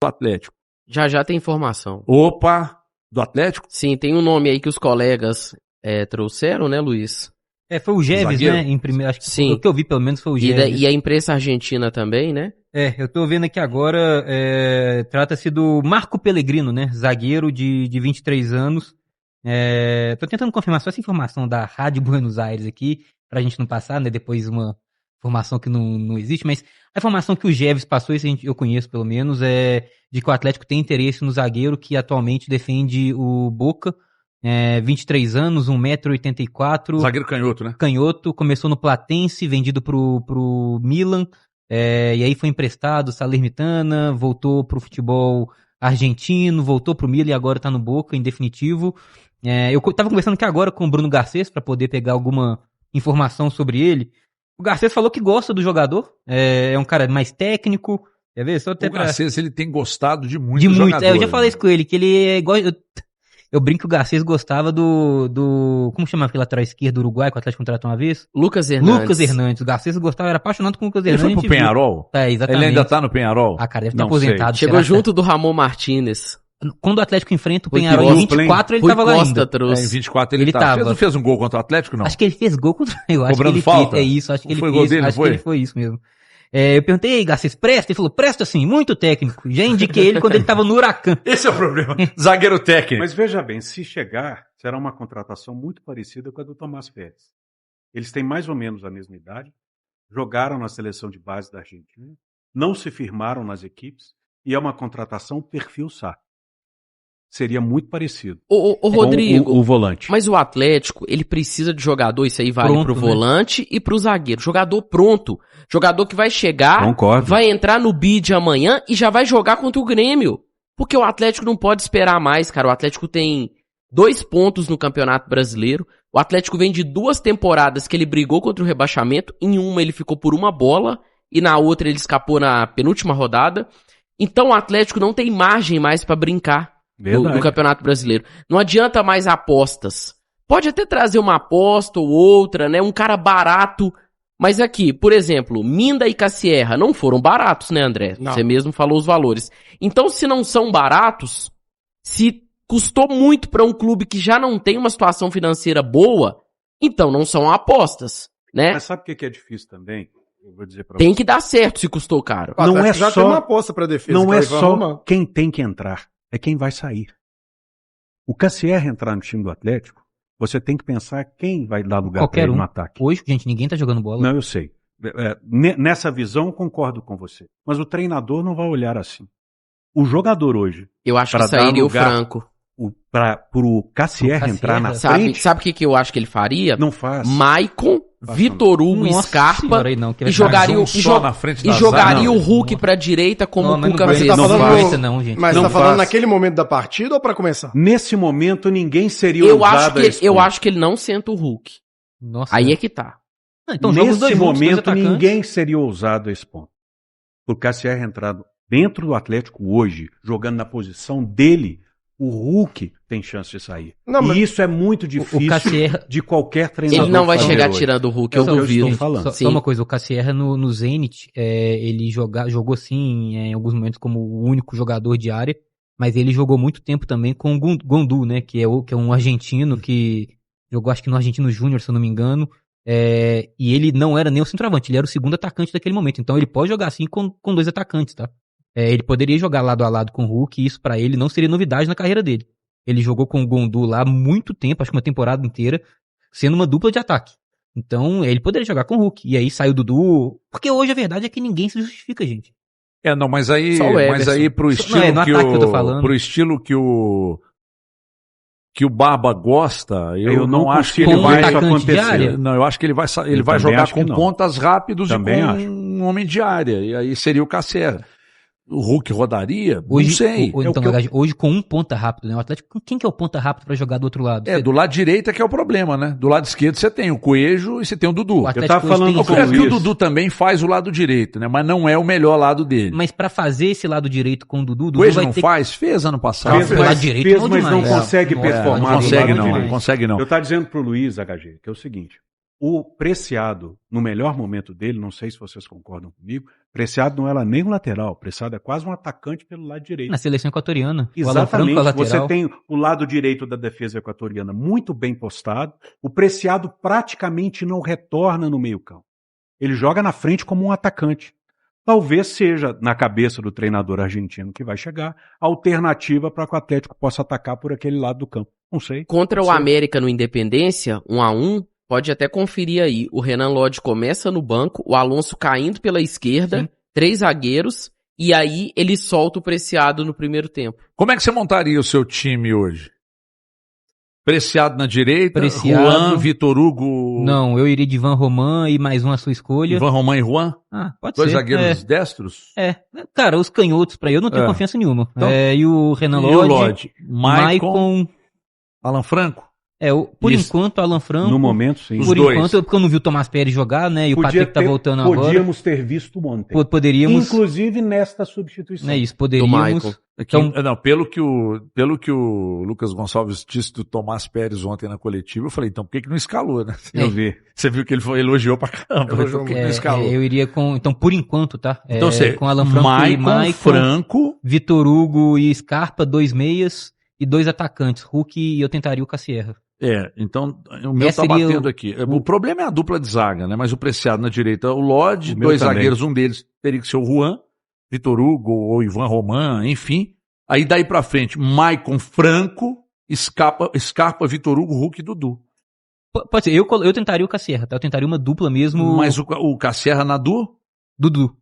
do Atlético. Já tem informação. Opa, do Atlético? Sim, tem um nome aí que os colegas trouxeram, né, Luiz? Foi o Geves, né? Em primeiro, acho que Sim. o que eu vi pelo menos foi o Geves. E a imprensa argentina também, né? Eu tô vendo aqui agora, trata-se do Marco Pellegrino, né? Zagueiro de 23 anos. Tô tentando confirmar só essa informação da Rádio Buenos Aires aqui, pra gente não passar, né? Depois uma informação que não existe, mas a informação que o Geves passou, isso eu conheço pelo menos, é de que o Atlético tem interesse no zagueiro que atualmente defende o Boca, 23 anos, 1,84 m. Zagueiro canhoto, né? Canhoto, começou no Platense, vendido pro Milan, e aí foi emprestado, Salernitana, voltou pro futebol argentino, voltou pro Milan e agora tá no Boca, em definitivo. Eu tava conversando aqui agora com o Bruno Garcês pra poder pegar alguma informação sobre ele. O Garcês falou que gosta do jogador, é um cara mais técnico, quer ver? Só até o Garcês, ele tem gostado de muito do jogador. eu já falei isso com ele, que ele é igual... Eu brinco que o Garcês gostava do como chama aquele lateral esquerdo do Uruguai, que o Atlético contratou uma vez? Lucas Hernandes. O Garcês gostava, era apaixonado com o Lucas Ele Hernandes. foi pro Penharol? Exatamente. Ele ainda tá no Penharol? Cara, deve ter aposentado. Chegou junto do Ramon Martínez. Quando o Atlético enfrenta o Penharol em 24, ele tava lá ainda. Em 24 ele tava. Não fez um gol contra o Atlético, não? Acho que ele fez gol contra... Eu acho Cobrando que ele falta? fez, isso, acho que ele foi fez. Gol dele, acho que ele foi isso mesmo. Eu perguntei, Garcês, presta? Ele falou, presta sim, muito técnico. Já indiquei ele quando ele tava no Huracan. Esse é o problema. Zagueiro técnico. Mas veja bem, se chegar, será uma contratação muito parecida com a do Tomás Pérez. Eles têm mais ou menos a mesma idade, jogaram na seleção de base da Argentina, não se firmaram nas equipes e é uma contratação perfil Sá. Seria muito parecido. O Rodrigo, o volante. Mas o Atlético, ele precisa de jogador, isso aí vale pronto, pro volante e pro zagueiro. Jogador pronto. Jogador que vai chegar, Concordo. vai entrar no bid amanhã e já vai jogar contra o Grêmio. Porque o Atlético não pode esperar mais, cara. O Atlético tem 2 pontos no Campeonato Brasileiro. O Atlético vem de 2 temporadas que ele brigou contra o rebaixamento. Em uma ele ficou por uma bola e na outra ele escapou na penúltima rodada. Então o Atlético não tem margem mais pra brincar. Do Campeonato Brasileiro. Não adianta mais apostas. Pode até trazer uma aposta ou outra, né? Um cara barato. Mas aqui, por exemplo, Minda e Cassierra não foram baratos, né, André? Não. Você mesmo falou os valores. Então, se não são baratos, se custou muito para um clube que já não tem uma situação financeira boa, então não são apostas, né? Mas sabe o que é difícil também? Eu vou dizer pra Tem você. que dar certo se custou caro. Não é já só- tem uma aposta pra defesa. Não que é ele vai só arrumar. quem tem que entrar, é quem vai sair. O Cassier entrar no time do Atlético, você tem que pensar quem vai dar lugar para Qualquer ele um. no ataque. Hoje, gente, ninguém tá jogando bola. Não, eu sei. Nessa visão, concordo com você. Mas o treinador não vai olhar assim. O jogador hoje, Eu acho Pra que sairia dar o lugar- Franco. pro Cassier Pro entrar na Cassier. frente, Sabe o que eu acho que ele faria? não faz. Maicon, Vitor Hugo, Nossa Scarpa senhora, aí não, que vai e jogaria, Mais um o, e só jo- na frente e da jogaria zaga. o Hulk pra direita como o mas Cuca não, fez. você tá não falando- aguenta não, gente. Mas Não você tá falando faz. naquele momento da partida ou pra começar? Nesse momento, ninguém seria eu ousado acho, a que, esse eu ponto. acho que ele não senta o Hulk. Nossa. Aí é que tá. Então, joga os Nesse dois juntos, dois momento, atacantes. ninguém seria ousado a esse ponto. O Cassier entrado dentro do Atlético hoje, jogando na posição dele, o Hulk tem chance de sair. Não, mas- E isso é muito difícil Cassier- de qualquer treinador Ele não vai fazer chegar hoje. tirando o Hulk, É eu o que eu duvido. estou falando. Só, Sim. só uma coisa, o Cassierra no Zenit, ele jogou sim em alguns momentos como o único jogador de área, mas ele jogou muito tempo também com o Gondú, né, que é um argentino que jogou acho que no Argentino Júnior, se eu não me engano, e ele não era nem o centroavante, ele era o segundo atacante daquele momento, então ele pode jogar assim com 2 atacantes, tá? Ele poderia jogar lado a lado com o Hulk e isso pra ele não seria novidade na carreira dele. Ele jogou com o Gondú lá há muito tempo, acho que uma temporada inteira, sendo uma dupla de ataque. Então, ele poderia jogar com o Hulk. E aí saiu o Dudu. Porque hoje a verdade é que ninguém se justifica, gente. Não, mas aí, Só o Everson. Pro Não, estilo no que ataque que eu tô falando. pro estilo que o Barba gosta, eu não não acho que consigo ele Com um vai atacante de acontecer. área? Não, eu acho que ele vai Eu vai também jogar acho que com não. pontas rápidos Também e com acho. um homem de área. E aí seria o Cassier. O Hulk rodaria? Hoje, não sei. Então, hoje com um ponta rápido, né? O Atlético, quem que é o ponta rápido pra jogar do outro lado? Do lado direito é que é o problema, né? Do lado esquerdo você tem o Coelho e você tem o Dudu. O Atlético Eu tava hoje falando tem com É o que o Luiz. Dudu também faz o lado direito, né? Mas não é o melhor lado dele. Mas pra fazer esse lado direito com o Dudu, O Dudu Coelho vai não ter faz? Fez ano passado. Fez, pelo lado mas, direito, fez, não mas não demais. consegue Nossa, performar Não do consegue lado não, direito. não consegue não. Eu estava dizendo pro Luiz, HG, que é o seguinte, O Preciado, no melhor momento dele, não sei se vocês concordam comigo, Preciado não era nem um lateral, Preciado é quase um atacante pelo lado direito. Na seleção equatoriana. Exatamente, o Alan Franco, você tem o lado direito da defesa equatoriana muito bem postado, o Preciado praticamente não retorna no meio-campo. Ele joga na frente como um atacante. Talvez seja, na cabeça do treinador argentino que vai chegar, a alternativa para que o Atlético possa atacar por aquele lado do campo. Não sei. Contra o América no Independência, 1-1, pode até conferir aí. O Renan Lodge começa no banco, o Alonso caindo pela esquerda, sim, 3 zagueiros, e aí ele solta o Preciado no primeiro tempo. Como é que você montaria o seu time hoje? Preciado na direita, Preciado. Juan, Vitor Hugo... Não, eu iria de Ivan Roman e mais um à sua escolha. Ivan Roman e Juan? Pode Dois ser. zagueiros destros? Cara, os canhotos pra eu não tenho confiança nenhuma. Então, e o Renan Lodge, Maicon, Alan Franco? Por enquanto, Alan Franco. No momento, sim. Por enquanto, porque eu não vi o Tomás Pérez jogar, né? E o Patrick tá voltando agora. Podíamos ter visto ontem. Poderíamos. Inclusive nesta substituição. É isso, poderíamos. Então, não, pelo que o Lucas Gonçalves disse do Tomás Pérez ontem na coletiva, eu falei, então por que não escalou, né? Eu vi. Você viu que ele elogiou pra caramba, então por que não escalou? Eu iria com, então por enquanto, tá? Então você, com Alan Franco e Maicon, Franco, Vitor Hugo e Scarpa, 2 meias e 2 atacantes, Hulk, e eu tentaria o Cassierra. Então o meu tá batendo aqui. O problema é a dupla de zaga, né? Mas o Preciado na direita, o Lodge, 2 zagueiros, um deles teria que ser o Juan, Vitor Hugo ou Ivan Roman, enfim. Aí daí pra frente, Maicon, Franco, Scarpa, Vitor Hugo, Hulk e Dudu. Pode ser, eu tentaria o Cassierra, tá? Eu tentaria uma dupla mesmo. Mas o Cassierra na Dudu.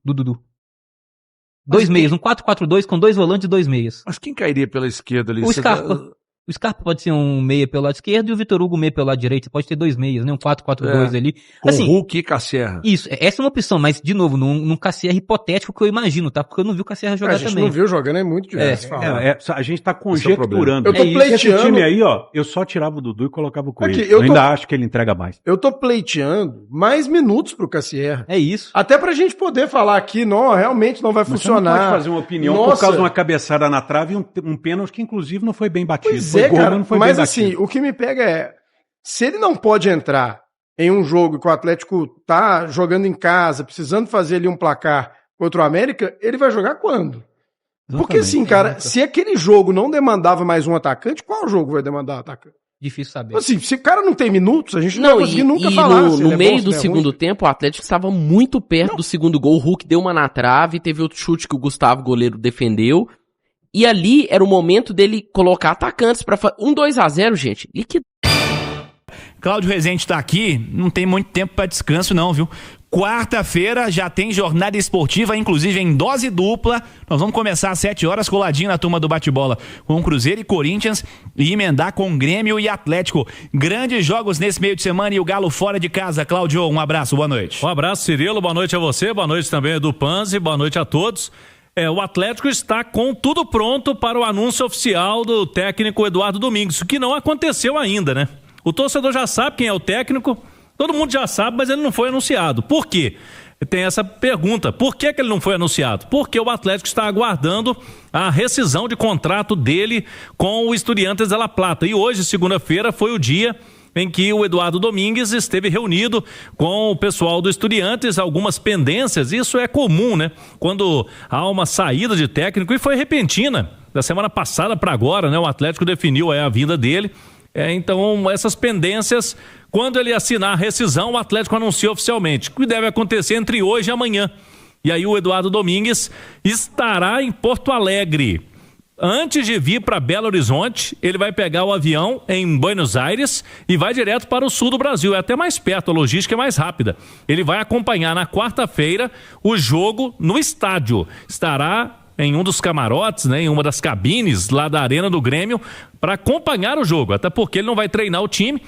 2 meias, um 4-4-2 com 2 volantes e 2 meias. Mas quem cairia pela esquerda ali? O Scarpa. O Scarpa pode ser um meia pelo lado esquerdo e o Vitor Hugo meia pelo lado direito. Você pode ter 2 meias, né? Um 4-4-2 ali. Com assim, Hulk e Cassierra. Isso, essa é uma opção, mas, de novo, num Cassierra hipotético que eu imagino, tá? Porque eu não vi o Cassierra jogar também. A gente não viu jogando, é muito difícil. A gente tá conjecturando. Eu tô pleiteando. Esse time aí, ó, eu só tirava o Dudu e colocava o Coelho. Eu ainda acho que ele entrega mais. Eu tô pleiteando mais minutos pro Cassierra. É isso. Até pra gente poder falar aqui, não, realmente não vai funcionar. Você não pode fazer uma opinião por causa de uma cabeçada na trave e um pênalti que, inclusive, não foi bem batido. Pois é, cara, mas assim, o que me pega é, se ele não pode entrar em um jogo que o Atlético tá jogando em casa, precisando fazer ali um placar contra o América, ele vai jogar quando? Porque assim, cara, se aquele jogo não demandava mais um atacante, qual jogo vai demandar atacante? Difícil saber. Assim, se o cara não tem minutos, a gente não vai conseguir nunca falar. No meio do segundo tempo, o Atlético estava muito perto do segundo gol. O Hulk deu uma na trave, teve outro chute que o Gustavo, goleiro, defendeu. E ali era o momento dele colocar atacantes para fazer 2-0, gente. Cláudio Rezende tá aqui, não tem muito tempo para descanso não, viu? Quarta-feira já tem jornada esportiva, inclusive em dose dupla. Nós vamos começar às 7 horas, coladinho na turma do bate-bola, com Cruzeiro e Corinthians, e emendar com Grêmio e Atlético. Grandes jogos nesse meio de semana e o Galo fora de casa. Cláudio, um abraço, boa noite. Um abraço, Cirilo, boa noite a você, boa noite também, Edu Panzi, boa noite a todos. O Atlético está com tudo pronto para o anúncio oficial do técnico Eduardo Domingues, o que não aconteceu ainda, né? O torcedor já sabe quem é o técnico, todo mundo já sabe, mas ele não foi anunciado. Por quê? Tem essa pergunta, por que ele não foi anunciado? Porque o Atlético está aguardando a rescisão de contrato dele com o Estudiantes de La Plata. E hoje, segunda-feira, foi o dia em que o Eduardo Domingues esteve reunido com o pessoal do Estudiantes, algumas pendências, isso é comum, né? Quando há uma saída de técnico, e foi repentina, da semana passada para agora, né? O Atlético definiu a vinda dele, então essas pendências, quando ele assinar a rescisão, o Atlético anuncia oficialmente, o que deve acontecer entre hoje e amanhã. E aí o Eduardo Domingues estará em Porto Alegre. Antes de vir para Belo Horizonte, ele vai pegar o avião em Buenos Aires e vai direto para o sul do Brasil. É até mais perto, a logística é mais rápida. Ele vai acompanhar na quarta-feira o jogo no estádio. Estará em um dos camarotes, né, em uma das cabines lá da Arena do Grêmio, para acompanhar o jogo. Até porque ele não vai treinar o time.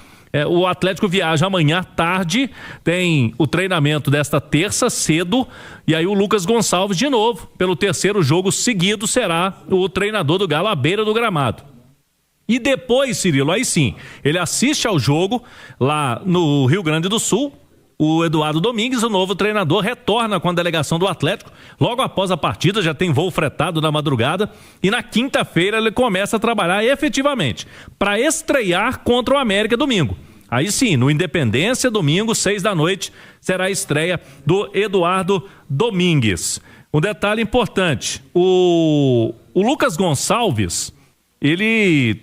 O Atlético viaja amanhã à tarde, tem o treinamento desta terça cedo, e aí o Lucas Gonçalves de novo, pelo terceiro jogo seguido, será o treinador do Galo à beira do gramado. E depois, Cirilo, aí sim, ele assiste ao jogo lá no Rio Grande do Sul. O Eduardo Domingues, o novo treinador, retorna com a delegação do Atlético. Logo após a partida, já tem voo fretado na madrugada. E na quinta-feira ele começa a trabalhar efetivamente para estrear contra o América domingo. Aí sim, no Independência, domingo, 6 da noite, será a estreia do Eduardo Domingues. Um detalhe importante, o Lucas Gonçalves, ele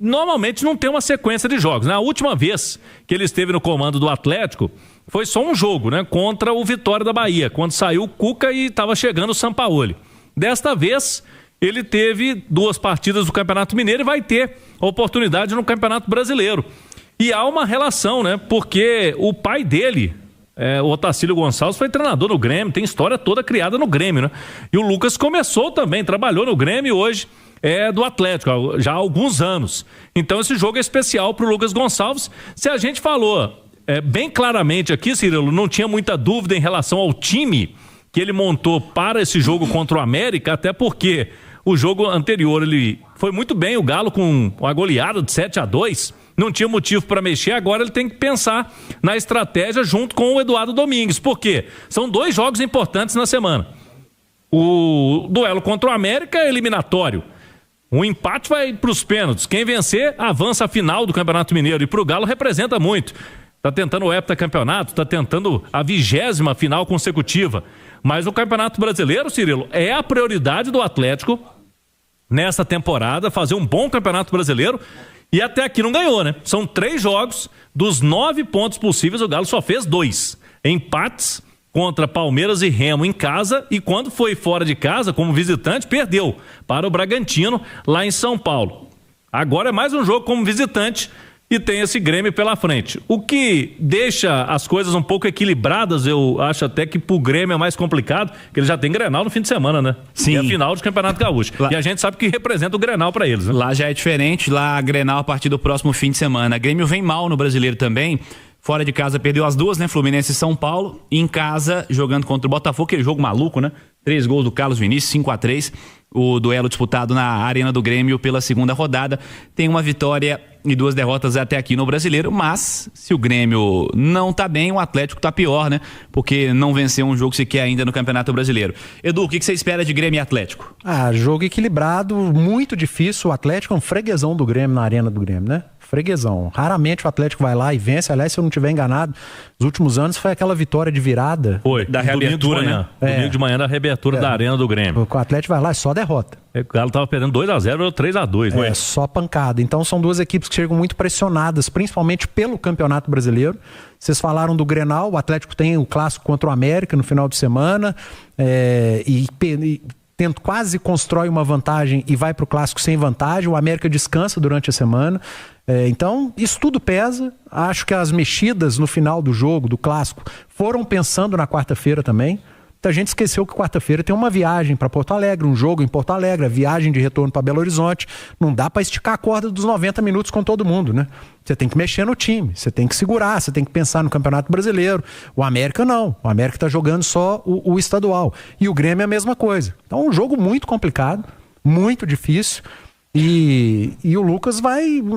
normalmente não tem uma sequência de jogos, né? A última vez que ele esteve no comando do Atlético foi só um jogo, né? Contra o Vitória da Bahia, quando saiu o Cuca e estava chegando o Sampaoli. Desta vez, ele teve 2 partidas do Campeonato Mineiro e vai ter oportunidade no Campeonato Brasileiro. E há uma relação, né? Porque o pai dele, o Otacílio Gonçalves, foi treinador no Grêmio, tem história toda criada no Grêmio, né? E o Lucas começou também, trabalhou no Grêmio e hoje é do Atlético, já há alguns anos. Então esse jogo é especial para o Lucas Gonçalves. Se a gente falou bem claramente aqui, Cirilo, não tinha muita dúvida em relação ao time que ele montou para esse jogo contra o América, até porque o jogo anterior ele foi muito bem, o Galo com uma goleada de 7-2, não tinha motivo para mexer, agora ele tem que pensar na estratégia junto com o Eduardo Domingues. Por quê? São 2 jogos importantes na semana. O duelo contra o América é eliminatório. Um empate vai para os pênaltis. Quem vencer avança a final do Campeonato Mineiro. E para o Galo representa muito. Está tentando o heptacampeonato, está tentando a 20ª final consecutiva. Mas o Campeonato Brasileiro, Cirilo, é a prioridade do Atlético nessa temporada, fazer um bom Campeonato Brasileiro. E até aqui não ganhou, né? São 3 jogos, dos 9 pontos possíveis, o Galo só fez 2. Empates contra Palmeiras e Remo em casa, e quando foi fora de casa, como visitante, perdeu para o Bragantino, lá em São Paulo. Agora é mais um jogo como visitante e tem esse Grêmio pela frente. O que deixa as coisas um pouco equilibradas, eu acho até que pro Grêmio é mais complicado, que ele já tem Grenal no fim de semana, né? Sim. E a final do Campeonato Gaúcho. Lá... E a gente sabe que representa o Grenal para eles, né? Lá já é diferente, lá a Grenal a partir do próximo fim de semana. A Grêmio vem mal no Brasileiro também. Fora de casa perdeu as 2, né? Fluminense e São Paulo. E em casa, jogando contra o Botafogo, aquele jogo maluco, né? 3 gols do Carlos Vinícius, 5-3. O duelo disputado na Arena do Grêmio pela segunda rodada. Tem uma vitória e 2 derrotas até aqui no Brasileiro. Mas, se o Grêmio não tá bem, o Atlético tá pior, né? Porque não venceu um jogo sequer ainda no Campeonato Brasileiro. Edu, o que você espera de Grêmio e Atlético? Jogo equilibrado, muito difícil. O Atlético é um freguesão do Grêmio na Arena do Grêmio, né? Freguesão. Raramente o Atlético vai lá e vence. Aliás, se eu não estiver enganado, nos últimos anos foi aquela vitória de virada. Foi, da reabertura, né? Domingo de manhã da reabertura da Arena do Grêmio. O Atlético vai lá e só derrota. O Galo tava perdendo 2-0 ou 3-2, né? Só pancada. Então são 2 equipes que chegam muito pressionadas, principalmente pelo Campeonato Brasileiro. Vocês falaram do Grenal, o Atlético tem o clássico contra o América no final de semana quase constrói uma vantagem e vai para o clássico sem vantagem. O América descansa durante a semana. Então, isso tudo pesa. Acho que as mexidas no final do jogo, do clássico, foram pensando na quarta-feira também. Muita gente esqueceu que quarta-feira tem uma viagem para Porto Alegre, um jogo em Porto Alegre, a viagem de retorno para Belo Horizonte. Não dá para esticar a corda dos 90 minutos com todo mundo, né? Você tem que mexer no time, você tem que segurar, você tem que pensar no Campeonato Brasileiro. O América não, o América está jogando só o estadual. E o Grêmio é a mesma coisa. Então é um jogo muito complicado, muito difícil. E o Lucas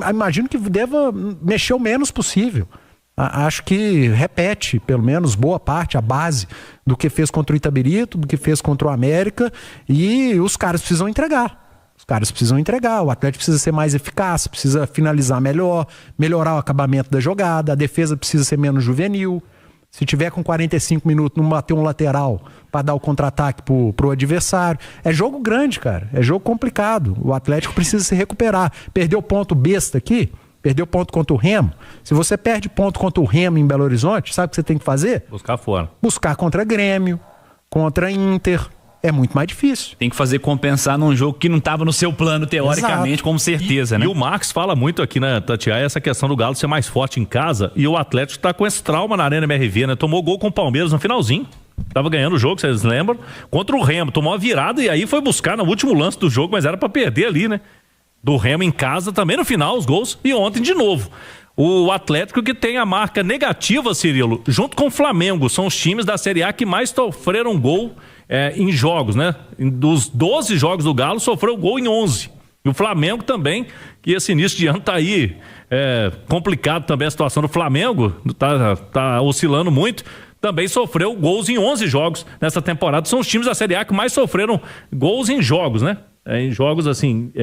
imagino que deva mexer o menos possível. Acho que repete, pelo menos, boa parte, a base do que fez contra o Itabirito, do que fez contra o América, e os caras precisam entregar. O Atlético precisa ser mais eficaz, precisa finalizar melhor, melhorar o acabamento da jogada, a defesa precisa ser menos juvenil. Se tiver com 45 minutos, não bater um lateral para dar o contra-ataque pro adversário. É jogo grande, cara. É jogo complicado. O Atlético precisa se recuperar. Perdeu ponto besta aqui, perdeu ponto contra o Remo. Se você perde ponto contra o Remo em Belo Horizonte, sabe o que você tem que fazer? Buscar fora. Buscar contra Grêmio, contra Inter. É muito mais difícil. Tem que fazer compensar num jogo que não estava no seu plano, teoricamente. Exato. Com certeza, né? E o Marcos fala muito aqui, né, Tatiaia, essa questão do Galo ser mais forte em casa, e o Atlético está com esse trauma na Arena MRV, né? Tomou gol com o Palmeiras no finalzinho. Tava ganhando o jogo, vocês lembram? Contra o Remo, tomou uma virada e aí foi buscar no último lance do jogo, mas era para perder ali, né? Do Remo em casa também no final, os gols, e ontem de novo. O Atlético que tem a marca negativa, Cirilo, junto com o Flamengo, são os times da Série A que mais sofreram gol em jogos, né? Dos 12 jogos do Galo, sofreu gol em 11. E o Flamengo também, que esse início de ano tá aí complicado também a situação do Flamengo, tá oscilando muito, também sofreu gols em 11 jogos nessa temporada. São os times da Série A que mais sofreram gols em jogos, né? Em jogos assim,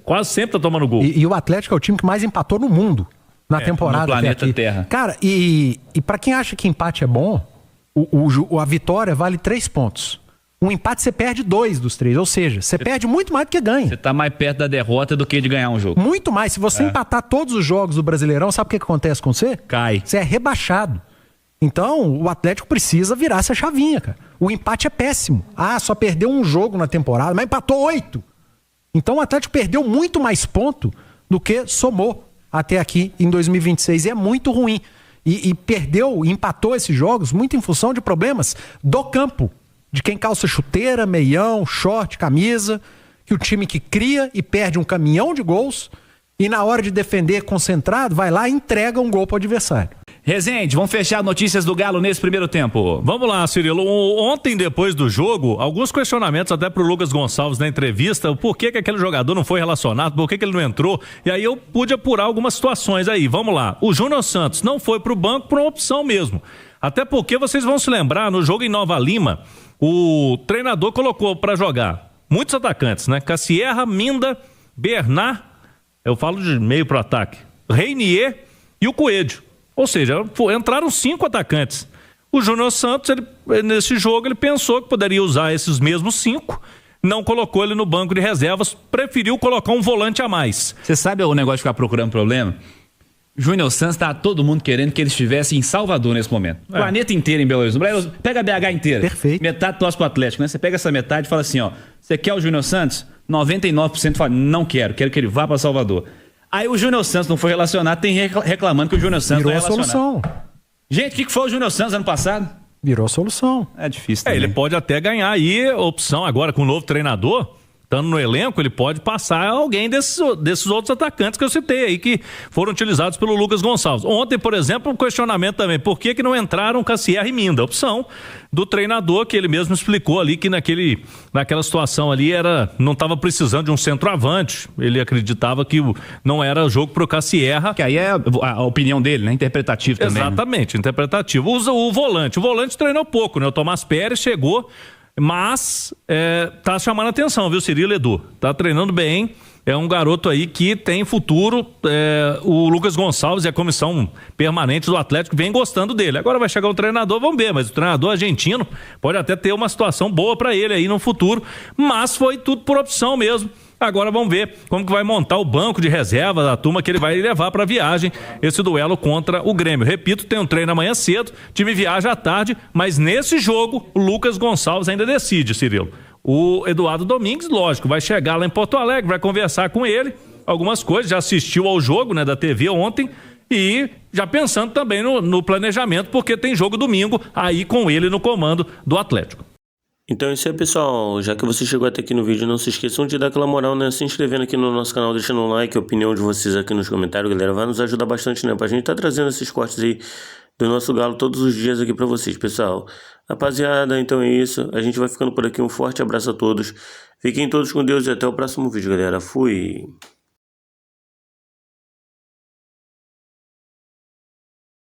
quase sempre tá tomando gol. E o Atlético é o time que mais empatou no mundo. na temporada. No planeta Terra. Cara, e pra quem acha que empate é bom, a vitória vale 3 pontos. Um empate você perde 2 dos 3, ou seja, você perde muito mais do que ganha. Você tá mais perto da derrota do que de ganhar um jogo. Muito mais. Se você empatar todos os jogos do Brasileirão, sabe o que acontece com você? Cai. Você é rebaixado. Então, o Atlético precisa virar essa chavinha, cara. O empate é péssimo. Só perdeu um jogo na temporada, mas empatou 8. Então, o Atlético perdeu muito mais ponto do que somou até aqui em 2026. E é muito ruim. E empatou esses jogos muito em função de problemas do campo. De quem calça chuteira, meião, short, camisa, que o time que cria e perde um caminhão de gols e na hora de defender concentrado, vai lá e entrega um gol pro adversário. Rezende, vamos fechar notícias do Galo nesse primeiro tempo. Vamos lá, Cirilo. Ontem, depois do jogo, alguns questionamentos até pro Lucas Gonçalves na entrevista, por que aquele jogador não foi relacionado, por que ele não entrou, e aí eu pude apurar algumas situações aí. Vamos lá. O Júnior Santos não foi pro banco por uma opção mesmo. Até porque vocês vão se lembrar, no jogo em Nova Lima, o treinador colocou para jogar muitos atacantes, né? Cassierra, Minda, Bernard, eu falo de meio pro ataque, Reinier e o Coelho. Ou seja, entraram 5 atacantes. O Júnior Santos, nesse jogo, ele pensou que poderia usar esses mesmos 5, não colocou ele no banco de reservas, preferiu colocar um volante a mais. Você sabe o negócio de ficar procurando problema? Júnior Santos, tá todo mundo querendo que ele estivesse em Salvador nesse momento. O planeta inteiro em Belo Horizonte. Pega a BH inteira. Perfeito. Metade torce pro Atlético, né? Você pega essa metade e fala assim, ó, você quer o Júnior Santos? 99% fala, não quero que ele vá pra Salvador. Aí o Júnior Santos não foi relacionado, tem reclamando que o Júnior Santos virou não é relacionado. Solução. Gente, o que foi o Júnior Santos ano passado? Virou a solução. É difícil também. Ele pode até ganhar aí opção agora com o novo treinador. Estando no elenco, ele pode passar alguém desses outros atacantes que eu citei aí, que foram utilizados pelo Lucas Gonçalves. Ontem, por exemplo, um questionamento também, por que não entraram Cassierra e Minda? Opção do treinador, que ele mesmo explicou ali que naquela situação ali não estava precisando de um centroavante. Ele acreditava que não era jogo pro Cassierra. Que aí é a opinião dele, né? Interpretativo também. Exatamente, interpretativo. Usa o volante. O volante treinou pouco, né? O Tomás Pérez chegou, mas tá chamando a atenção, viu, Cirilo, Edu? Tá treinando bem, é um garoto aí que tem futuro. O Lucas Gonçalves e a comissão permanente do Atlético vem gostando dele. Agora vai chegar um treinador, vamos ver, mas o treinador argentino pode até ter uma situação boa para ele aí no futuro, mas foi tudo por opção mesmo. Agora vamos ver como que vai montar o banco de reserva da turma que ele vai levar para a viagem, esse duelo contra o Grêmio. Repito, tem um treino amanhã cedo, time viaja à tarde, mas nesse jogo o Lucas Gonçalves ainda decide, Cirilo. O Eduardo Domingues, lógico, vai chegar lá em Porto Alegre, vai conversar com ele, algumas coisas, já assistiu ao jogo, né, da TV ontem, e já pensando também no planejamento, porque tem jogo domingo aí com ele no comando do Atlético. Então é isso aí, pessoal. Já que você chegou até aqui no vídeo, não se esqueçam de dar aquela moral, né? Se inscrevendo aqui no nosso canal, deixando um like, a opinião de vocês aqui nos comentários, galera. Vai nos ajudar bastante, né? Pra gente tá trazendo esses cortes aí do nosso Galo todos os dias aqui pra vocês, pessoal. Rapaziada, então é isso. A gente vai ficando por aqui. Um forte abraço a todos. Fiquem todos com Deus e até o próximo vídeo, galera. Fui!